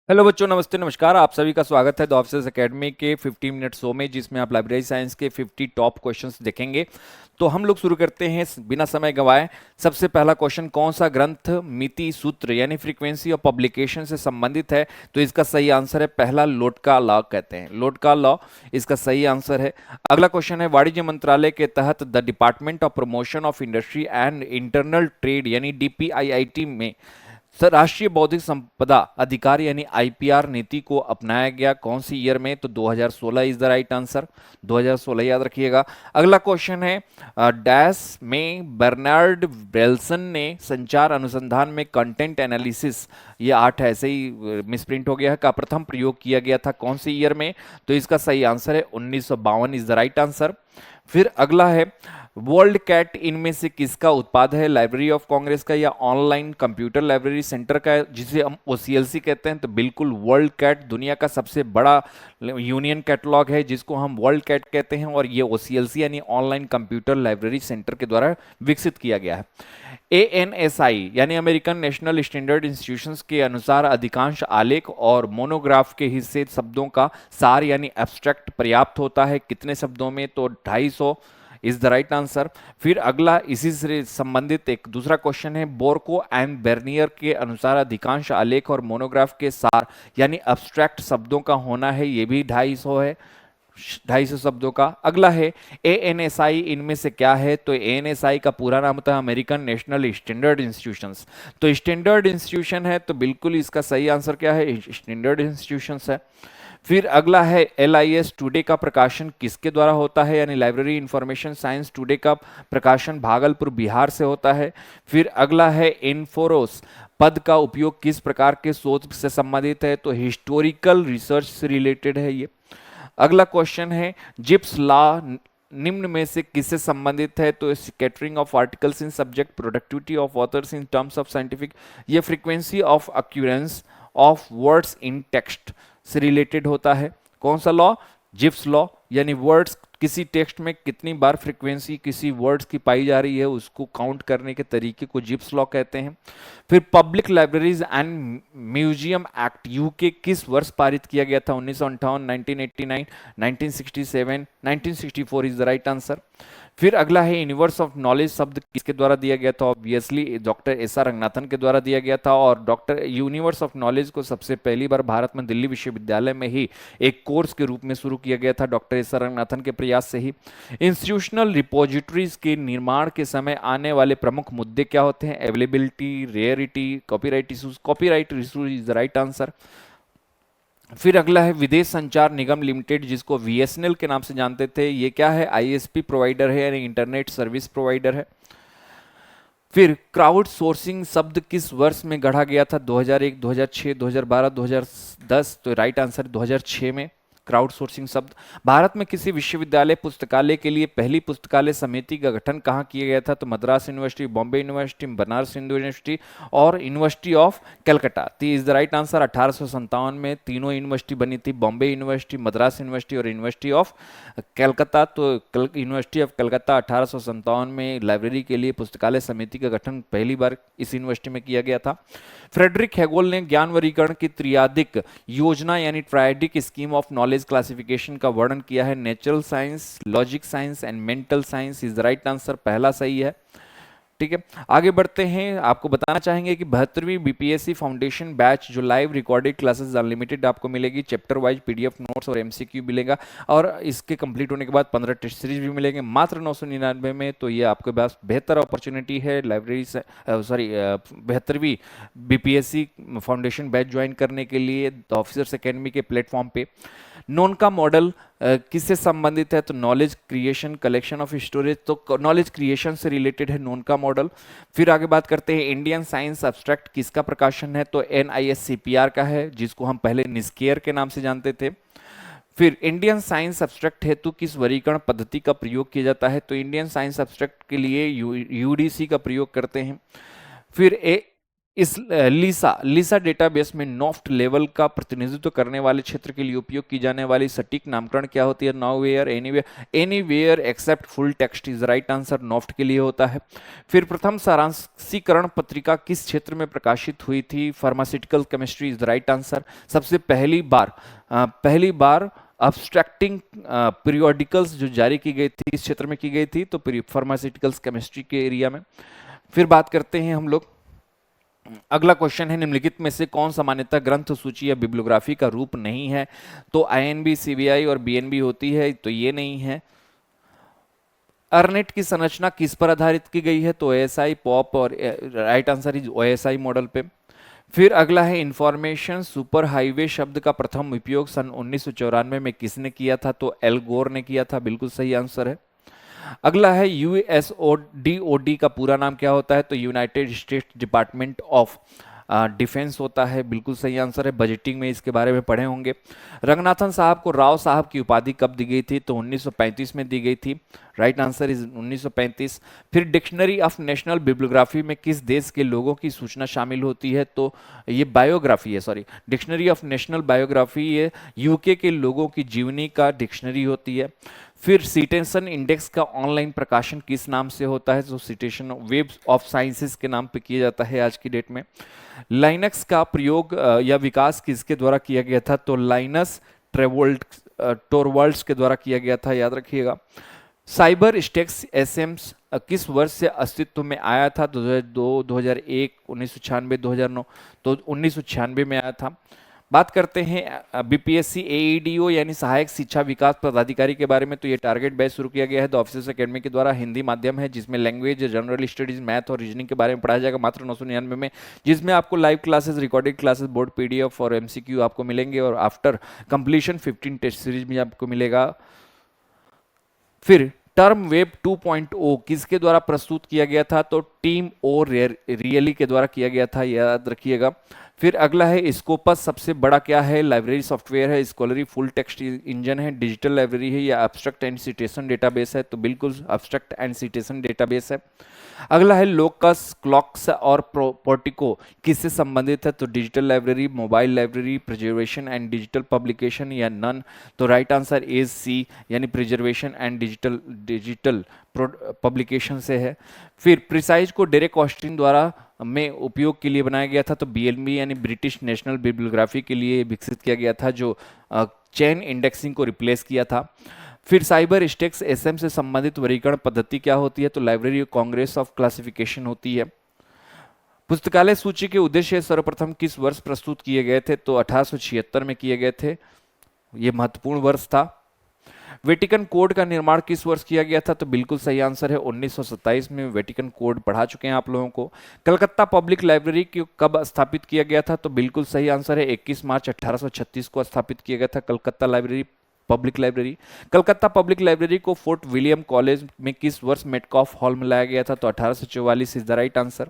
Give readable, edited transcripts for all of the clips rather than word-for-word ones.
Hello बच्चों, नमस्ते नमस्कार। आप सभी का स्वागत है द ऑफिसर्स एकेडमी के 15 मिनट शो में, जिसमें आप लाइब्रेरी साइंस के 50 टॉप क्वेश्चंस देखेंगे। तो हम लोग शुरू करते हैं बिना समय गंवाए। सबसे पहला क्वेश्चन, कौन सा ग्रंथ मिति सूत्र यानी फ्रीक्वेंसी ऑफ पब्लिकेशन से संबंधित है? तो इसका सही आंसर है पहला, लोटका लॉ कहते हैं, लोटका लॉ इसका सही आंसर है। अगला क्वेश्चन है, वाणिज्य मंत्रालय के तहत the department of promotion of industry and internal trade यानी डीपीआईआईटी में राष्ट्रीय बौद्धिक संपदा अधिकार यानी आईपीआर नीति को अपनाया गया कौन सी ईयर में? तो 2016 इज द राइट आंसर, 2016 याद रखिएगा। अगला क्वेश्चन है, डैश में बर्नार्ड ब्रेल्सन ने संचार अनुसंधान में कंटेंट एनालिसिस, ये 8 ऐसे ही मिसप्रिंट हो गया है, का प्रथम प्रयोग किया गया था कौन सी ईयर में? तो इसका सही आंसर है 1952 इज द राइट आंसर। फिर अगला है, वर्ल्ड कैट इनमें से किसका उत्पाद है? लाइब्रेरी ऑफ कांग्रेस का या ऑनलाइन कंप्यूटर लाइब्रेरी सेंटर का, जिसे हम ओसीएलसी कहते हैं? तो बिल्कुल वर्ल्ड कैट दुनिया का सबसे बड़ा यूनियन कैटलॉग है जिसको हम वर्ल्ड कैट कहते हैं, और ये ओसीएलसी यानी ऑनलाइन कंप्यूटर लाइब्रेरी सेंटर के द्वारा विकसित किया गया है। एएनएसआई यानी अमेरिकन नेशनल स्टैंडर्ड इंस्टीट्यूशंस के अनुसार अधिकांश आलेख और मोनोग्राफ के हिस्से शब्दों का सार यानी एब्स्ट्रैक्ट पर्याप्त होता है कितने शब्दों में? तो 250 इज द राइट आंसर। फिर अगला इसी से संबंधित एक दूसरा क्वेश्चन है, बोरको एंड बेर्नियर के अनुसार अधिकांश आलेख और मोनोग्राफ के सार यानी अब्स्ट्रैक्ट शब्दों का होना है, ये भी 250 है, 250 शब्दों का। अगला है, एएनएसआई इनमें से क्या है? तो एएनएसआई का पूरा नाम होता है अमेरिकन नेशनल स्टैंडर्ड इंस्टीट्यूशंस, तो स्टैंडर्ड इंस्टीट्यूशन है, तो बिल्कुल इसका सही आंसर क्या है? स्टैंडर्ड इंस्टीट्यूशंस है। फिर अगला है, एलआईएस टुडे का प्रकाशन किसके द्वारा होता है? यानी लाइब्रेरी इंफॉर्मेशन साइंस टुडे का प्रकाशन भागलपुर बिहार से होता है। फिर अगला है, इन्फोरोस पद का उपयोग किस प्रकार के शोध से संबंधित है? तो हिस्टोरिकल रिसर्च से रिलेटेड है ये। अगला क्वेश्चन है, जिप्स लॉ निम्न में से किससे संबंधित है? तो scattering of articles in subject, productivity of authors in terms of scientific, ये frequency of occurrence of words in text से रिलेटेड होता है। कौन सा लॉ? जिप्स लॉ, यानी वर्ड्स किसी टेक्स्ट में कितनी बार फ्रीक्वेंसी किसी वर्ड्स की पाई जा रही है उसको काउंट करने के तरीके को जिप्स लॉ कहते हैं। फिर public libraries and museum act UK किस वर्ष पारित किया गया था? 1958, 1989, 1967, 1964 इज द राइट आंसर। फिर अगला है, यूनिवर्स ऑफ नॉलेज शब्द किसके द्वारा दिया गया था? Obviously doctor S R Ranganathan के द्वारा दिया गया था, और डॉक्टर यूनिवर्स ऑफ नॉलेज को सबसे पहली बार भारत में दिल्ली विश्वविद्यालय में ही एक कोर्स के रूप में शुरू किया गया था डॉक्टर एस आर रंगनाथन के प्रयास से ही। इंस्टीट्यूशनल रिपोजिटरीज के निर्माण के समय आने वाले प्रमुख मुद्दे क्या होते हैं? Availability, rarity, copyright issues, copyright issues is the right answer. फिर अगला है, विदेश संचार निगम लिमिटेड जिसको वीएसएनएल के नाम से जानते थे, ये क्या है? आईएसपी प्रोवाइडर है यानी इंटरनेट सर्विस प्रोवाइडर है। फिर क्राउड सोर्सिंग शब्द किस वर्ष में गढ़ा गया था? 2001, 2006, 2012, 2010, तो राइट आंसर 2006 में क्राउड सोर्सिंग शब्द। भारत में किसी विश्वविद्यालय पुस्तकालय के लिए पहली पुस्तकालय समिति का गठन कहाँ किया गया था? तो Madras university, Bombay university, Banaras Hindu university और यूनिवर्सिटी ऑफ कलकत्ता। तो इज द राइट आंसर। 1857 में तीनों यूनिवर्सिटी बनी थी, बॉम्बे यूनिवर्सिटी, मद्रास यूनिवर्सिटी और यूनिवर्सिटी ऑफ कलकत्ता। तो यूनिवर्सिटी ऑफ कलकत्ता 1857 में लाइब्रेरी के लिए पुस्तकालय समिति का गठन पहली बार इस यूनिवर्सिटी में किया गया था। फ्रेडरिक हेगोल ने ज्ञान वर्गीकरण की त्रियादिक योजना यानी triadic scheme of knowledge classification का वर्णन किया है। Natural science, logic science and mental science is the right answer, पहला सही है। ठीक है, आगे बढ़ते हैं। आपको बताना चाहेंगे कि 72वीं बीपीएससी फाउंडेशन बैच जो लाइव रिकॉर्डेड क्लासेस अनलिमिटेड आपको मिलेगी, चैप्टर वाइज पीडीएफ नोट्स और एमसीक्यू मिलेगा, और इसके कंप्लीट होने के बाद 15 टेस्ट सीरीज भी मिलेंगे मात्र 999 में। तो ये आपके पास बेहतर अपॉर्चुनिटी है लाइब्रेरी से 72वीं बीपीएससी फाउंडेशन बैच ज्वाइन करने के लिए ऑफिसर्स एकेडमी के प्लेटफॉर्म पे। नोन का मॉडल किससे संबंधित है? तो knowledge creation, collection of storage, तो नॉलेज क्रिएशन से रिलेटेड है नोन का मॉडल। फिर आगे बात करते हैं, इंडियन साइंस एब्स्ट्रैक्ट किसका प्रकाशन है? तो एनआईएससीपीआर का है, जिसको हम पहले निस्केयर के नाम से जानते थे। फिर इंडियन साइंस एब्स्ट्रैक्ट हेतु किस वर्गीकरण पद्धति का प्रयोग किया जाता है? तो इंडियन साइंस एब्स्ट्रैक्ट के लिए यूडीसी का प्रयोग करते हैं। फिर इस लीसा डेटाबेस में नॉफ्ट लेवल का प्रतिनिधित्व करने वाले क्षेत्र के लिए उपयोग की जाने वाली सटीक नामकरण क्या होती है? Nowhere, anywhere except full text is right answer, नॉफ्ट के लिए होता है। फिर प्रथम सारांशीकरण पत्रिका किस क्षेत्र में प्रकाशित हुई थी? Pharmaceutical chemistry is right answer. सबसे पहली बार अब्स्ट्रैक्टिंग पीरियोडिकल्स जो जारी की गई थी, इस क्षेत्र में की गई थी, तो फार्मास्यूटिकल्स केमिस्ट्री के एरिया में। फिर बात करते हैं हम लोग, अगला क्वेश्चन है, निम्नलिखित में से कौन सा मान्यता ग्रंथ सूची या बिब्लियोग्राफी का रूप नहीं है? तो आईएनबी, सीबीआई और बीएनबी होती है, तो ये नहीं है। अर्नेट की संरचना किस पर आधारित की गई है? तो ओएसआई, पॉप, और right answer is OSI model पे। फिर अगला है, इंफॉर्मेशन सुपर हाईवे शब्द का प्रथम उपयोग सन 1994 में किसने किया था? तो एल गोर ने किया था, बिल्कुल सही आंसर है। अगला है, यूएसओडी का पूरा नाम क्या होता है? तो United states department of defence होता है, बिल्कुल सही आंसर है। बजटिंग में इसके बारे में पढ़े होंगे। रंगनाथन साहब को राव साहब की उपाधि कब दी गई थी? तो 1935 में दी गई थी, राइट आंसर इज 1935। फिर डिक्शनरी ऑफ नेशनल बिब्लियोग्राफी में किस देश के लोगों की सूचना शामिल होती है? तो ये बायोग्राफी है, sorry, dictionary of national biography ये यूके के लोगों की जीवनी का डिक्शनरी होती है। फिर सिटेशन इंडेक्स का ऑनलाइन प्रकाशन किस नाम से होता है? तो सिटेशन वेब ऑफ साइंसेस के नाम पे किया जाता है आज की डेट में। लाइनक्स का प्रयोग या विकास किसके द्वारा किया गया था? तो लाइनस टोरवाल्ड्स के द्वारा किया गया था, याद रखिएगा। साइबर स्टेक्स एसएम्स किस वर्ष से अस्तित्व में आया था? 2002, 2001, 1996, 2009, तो 1996 में आया था। बात करते हैं बीपीएससी एईडीओ यानी सहायक शिक्षा विकास पदाधिकारी के बारे में। तो ये टारगेट बैच शुरू किया गया है द ऑफिसर्स एकेडमी के द्वारा। हिंदी माध्यम है जिसमें लैंग्वेज, जनरल स्टडीज, मैथ और रीजनिंग के बारे में पढ़ाया जाएगा, मात्र 999 में, जिसमें आपको live classes, recorded classes, board PDF और एमसीक्यू आपको मिलेंगे, और आफ्टर कंप्लीशन 15 टेस्ट सीरीज भी आपको मिलेगा। फिर टर्म वेब 2.0 किसके द्वारा प्रस्तुत किया गया था? तो टीम और रियली के द्वारा किया गया था, याद रखिएगा। फिर अगला है, स्कोपस सबसे बड़ा क्या है? लाइब्रेरी सॉफ्टवेयर है, स्कॉलरी फुल टेक्स्ट इंजन है, डिजिटल लाइब्रेरी है, या एब्स्ट्रैक्ट एंड सिटेशन डेटाबेस है? तो बिल्कुल एब्स्ट्रैक्ट एंड सिटेशन डेटाबेस है। अगला है, लोकस, क्लॉक्स और पोर्टिको किससे संबंधित है? तो digital library, mobile library, preservation and digital publication, या नन? तो राइट आंसर इज सी, यानी प्रिजर्वेशन एंड डिजिटल पब्लिकेशन से है। फिर प्रिसाइज को डेरेक ऑस्टिन द्वारा में उपयोग के लिए बनाया गया था, तो बीएलबी यानी ब्रिटिश नेशनल बिब्लियोग्राफी के लिए विकसित किया गया था, जो चेन इंडेक्सिंग को रिप्लेस किया था। फिर साइबर स्टेक्स एसएम से संबंधित वर्गीकरण पद्धति क्या होती है? तो लाइब्रेरी कांग्रेस ऑफ क्लासिफिकेशन होती है। पुस्तकालय सूची के उद्देश्य सर्वप्रथम किस वर्ष प्रस्तुत किए गए थे? तो 1876 में किए गए थे, यह महत्वपूर्ण वर्ष था। वेटिकन कोड का निर्माण किस वर्ष किया गया था? तो बिल्कुल सही आंसर है 1927 में वेटिकन कोड पढ़ा चुके हैं आप लोगों को। कलकत्ता पब्लिक लाइब्रेरी को कब स्थापित किया गया था? तो बिल्कुल सही आंसर है 21 मार्च 1836 को स्थापित किया गया था Calcutta library, public library. Calcutta public library को फोर्ट विलियम कॉलेज में किस वर्ष मेटकॉफ हॉल में लाया गया था? तो 1844 is the right answer.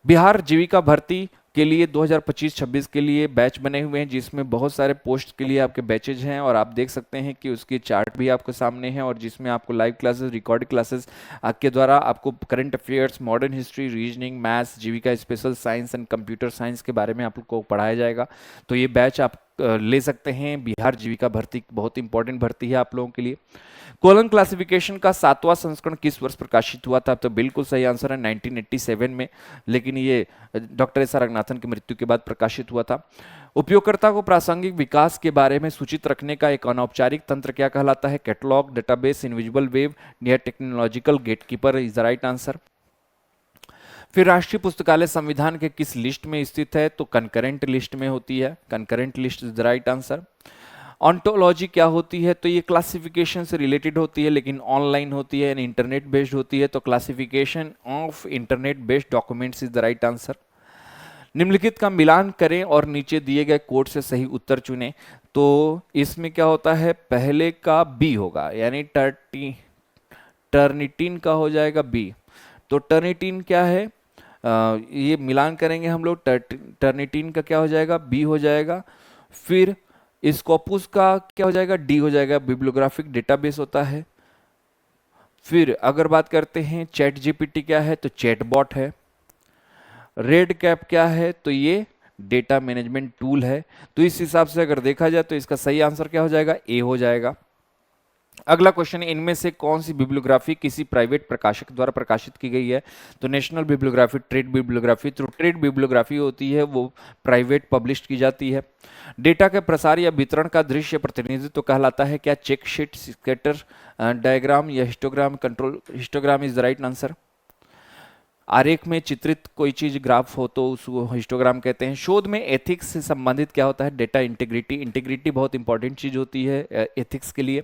Bihar Jeevika भर्ती के लिए 2025-26 के लिए बैच बने हुए हैं, जिसमें बहुत सारे पोस्ट के लिए आपके बैचेज हैं, और आप देख सकते हैं कि उसकी चार्ट भी आपके सामने है, और जिसमें आपको लाइव क्लासेस, रिकॉर्ड क्लासेस के द्वारा आपको current affairs, modern history, reasoning, maths, Jeevika special science and computer science के बारे में आपको पढ़ाया जाएगा। तो ये बैच आप ले सकते हैं। बिहार जीविका भर्ती बहुत इंपॉर्टेंट भर्ती है आप लोगों के लिए। कोलन क्लासिफिकेशन का 7वां संस्करण किस वर्ष प्रकाशित हुआ था? तो बिल्कुल सही आंसर है 1987 में, लेकिन ये डॉक्टर एस आर रंगनाथन की मृत्यु के बाद प्रकाशित हुआ था। उपयोगकर्ता को प्रासंगिक विकास के बारे में सूचित रखने का एक अनौपचारिक तंत्र क्या कहलाता है? कैटलॉग, डेटाबेस, इनविजिबल वेब, या technological gatekeeper is the right answer. फिर राष्ट्रीय पुस्तकालय संविधान के किस लिस्ट में स्थित है? तो कंकरेंट लिस्ट में होती है, concurrent list is the right answer. Ontology क्या होती है? तो ये क्लासिफिकेशन से रिलेटेड होती है, लेकिन ऑनलाइन होती है, यानी इंटरनेट बेस्ड होती है, तो classification of internet based documents is the right answer. निम्नलिखित का मिलान करें और नीचे दिए गए कोड से सही उत्तर चुनें। तो इसमें क्या होता है, पहले का बी होगा, यानी टर्निटिन का हो जाएगा बी। तो टर्निटिन क्या है? ये मिलान करेंगे हम लोग, टर्निटिन का क्या हो जाएगा? बी हो जाएगा। फिर स्कोपुस का क्या हो जाएगा? डी हो जाएगा, बिब्लियोग्राफिक डेटाबेस होता है। फिर अगर बात करते हैं चैट जीपीटी क्या है? तो चैटबॉट है। रेड कैप क्या है? तो ये डेटा मैनेजमेंट टूल है। तो इस हिसाब से अगर देखा जाए तो इसका सही आंसर क्या हो जाएगा? ए हो जाएगा। अगला क्वेश्चन, इनमें से कौन सी बिब्लियोग्राफी किसी प्राइवेट प्रकाशक द्वारा प्रकाशित की गई है? तो नेशनल बिब्लियोग्राफी, ट्रेड बिब्लियोग्राफी। तो ट्रेड बिब्लियोग्राफी होती है वो प्राइवेट पब्लिश की जाती है। डेटा के प्रसार या वितरण का दृश्य प्रतिनिधित्व कहलाता है क्या? चेक शीट, स्कैटर डायग्राम या histogram control? Histogram is the right answer. आरेख में चित्रित कोई चीज ग्राफ हो तो उसको हिस्टोग्राम कहते हैं। शोध में एथिक्स से संबंधित क्या होता है? Data integrity. इंटीग्रिटी बहुत इंपॉर्टेंट चीज होती है एथिक्स के लिए।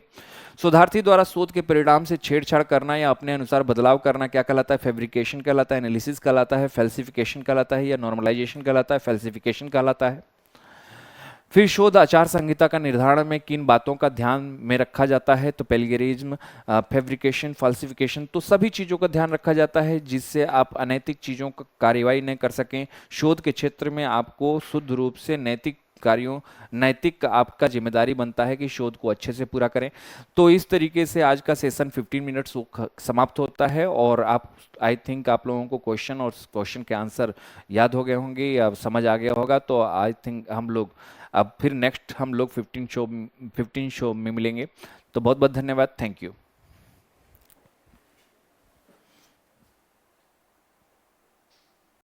शोधार्थी द्वारा शोध के परिणाम से छेड़छाड़ करना या अपने अनुसार बदलाव करना क्या कहलाता है? फैब्रिकेशन कहलाता है, एनालिसिस कहलाता है, फैल्सिफिकेशन कहलाता है या नॉर्मलाइजेशन कहलाता है? फैल्सिफिकेशन कहलाता है। फिर शोध आचार संहिता का निर्धारण में किन बातों का ध्यान में रखा जाता है? तो प्लेगियरिज्म, फैब्रिकेशन, फाल्सिफिकेशन। तो सभी चीज़ों का ध्यान रखा जाता है जिससे आप अनैतिक चीज़ों का कार्यवाही न कर सकें। शोध के क्षेत्र में आपको शुद्ध रूप से नैतिक कार्यों, नैतिक आपका जिम्मेदारी बनता है कि शोध को अच्छे से पूरा करें। तो इस तरीके से आज का सेशन 15 मिनट्स समाप्त होता है और आप, आई थिंक आप लोगों को क्वेश्चन और क्वेश्चन के आंसर याद हो गए होंगे या समझ आ गया होगा। तो आई थिंक हम लोग अब फिर नेक्स्ट हम लोग 15 शो में मिलेंगे। तो बहुत बहुत धन्यवाद, थैंक यू।